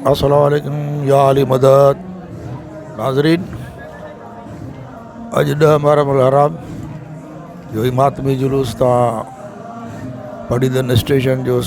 السلام علیکم یا علی مدد ناظرین. اج 10 محرم الحرام جو ماتمی جلوس تاں پڑیدن اسٹیشن جو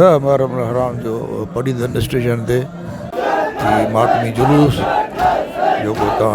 10 محرم الحرام جو پڑیدن اسٹیشن تے ماتمی جلوس جو تاں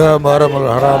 10 محرم الحرام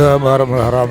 10 محرم الحرام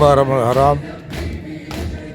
محرم الحرام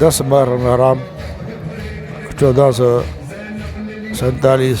10 محرم الحرام 1447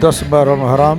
10 محرم الحرام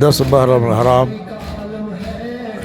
10 محرم الحرام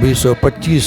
2025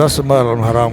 10 محرم الحرام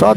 7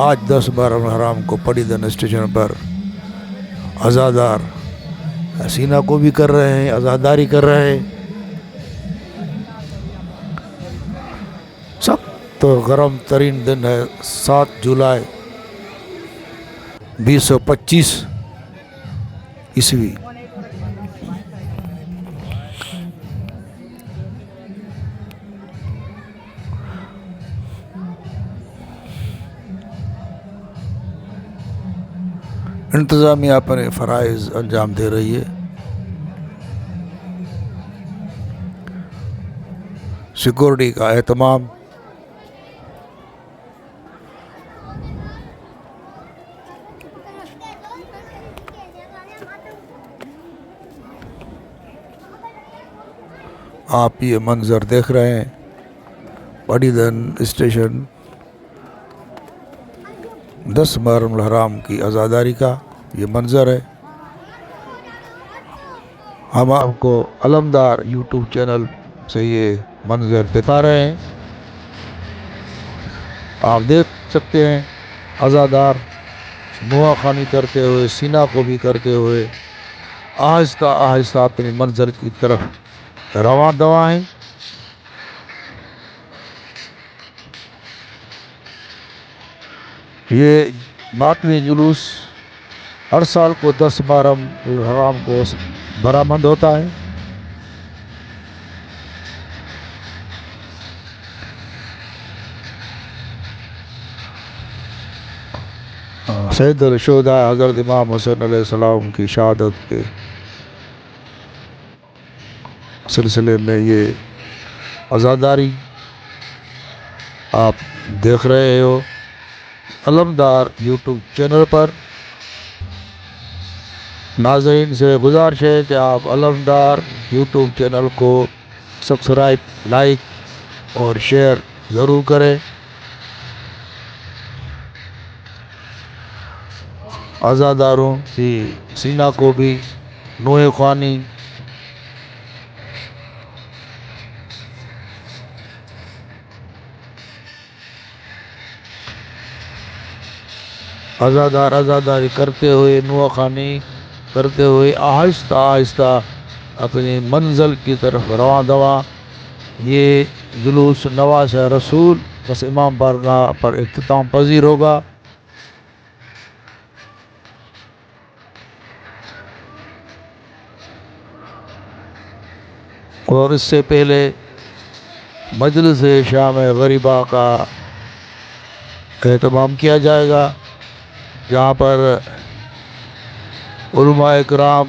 آج 10 محرم الحرام کو پڑیدن اسٹیشن پر عزادار حسینہ کو بھی کر رہے ہیں، عزاداری کر رہے ہیں. سخت گرم ترین دن ہے 7 جولائی 2025 عیسوی. انتظامیہ اپنے فرائض انجام دے رہی ہے. سیکورٹی کا اہتمام آپ یہ منظر دیکھ رہے ہیں پڑیدن اسٹیشن 10 محرم الحرام کی عزاداری کا یہ منظر ہے. ہم آپ کو علمدار یوٹیوب چینل سے یہ منظر دکھا رہے ہیں. آپ دیکھ سکتے ہیں عزادار نوا خوانی کرتے ہوئے، سینہ کو بھی کرتے ہوئے آہستہ آہستہ اپنے منظر کی طرف رواں دواں ہیں. یہ ماتمی جلوس ہر سال کو 10 محرم الحرام کو برآمد ہوتا ہے. سید الشہداء حضرت امام حسین علیہ السلام کی شہادت کے سلسلے میں یہ عزاداری آپ دیکھ رہے ہو علمدار یوٹیوب چینل پر. ناظرین سے گزارش ہے کہ آپ علمدار یوٹیوب چینل کو سبسکرائب، لائک اور شیئر ضرور کریں. عزاداروں کی سینہ کو بھی نوح خوانی عزادار عزاداری کرتے ہوئے، نوح خوانی کرتے ہوئے آہستہ آہستہ اپنی منزل کی طرف رواں دواں. یہ جلوس نواز رسول بس امام بارگاہ پر اختتام پذیر ہوگا. اور اس سے پہلے مجلس شام غریبہ کا اہتمام کیا جائے گا، جہاں پر علماء کرام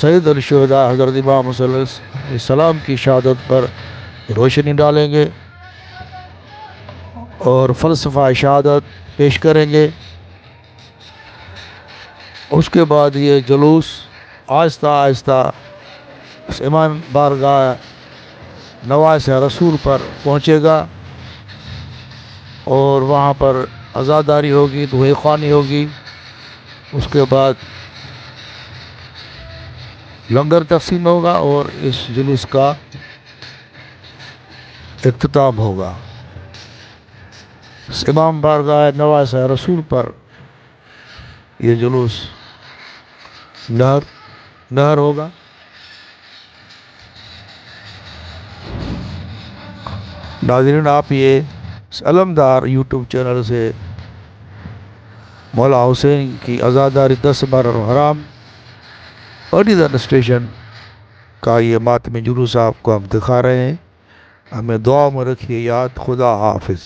سید الشہداء حضرت امام حسین علیہ السلام کی شہادت پر روشنی ڈالیں گے اور فلسفہ شہادت پیش کریں گے. اس کے بعد یہ جلوس آہستہ آہستہ امام بارگاہ نواز رسول پر پہنچے گا اور وہاں پر عزاداری ہوگی، نوح خوانی ہوگی. اس کے بعد لنگر تقسیم ہوگا اور اس جلوس کا اختتام ہوگا. امام بارگاہ نواز رسول پر یہ جلوس نہر ہوگا. ناظرین، آپ یہ علمدار یوٹیوب چینل سے مولا حسین کی عزاداری 10 محرم الحرام پڑیدن اسٹیشن کا یہ ماتمی جلوس آپ کو ہم دکھا رہے ہیں. ہمیں دعا میں رکھیے یاد. خدا حافظ.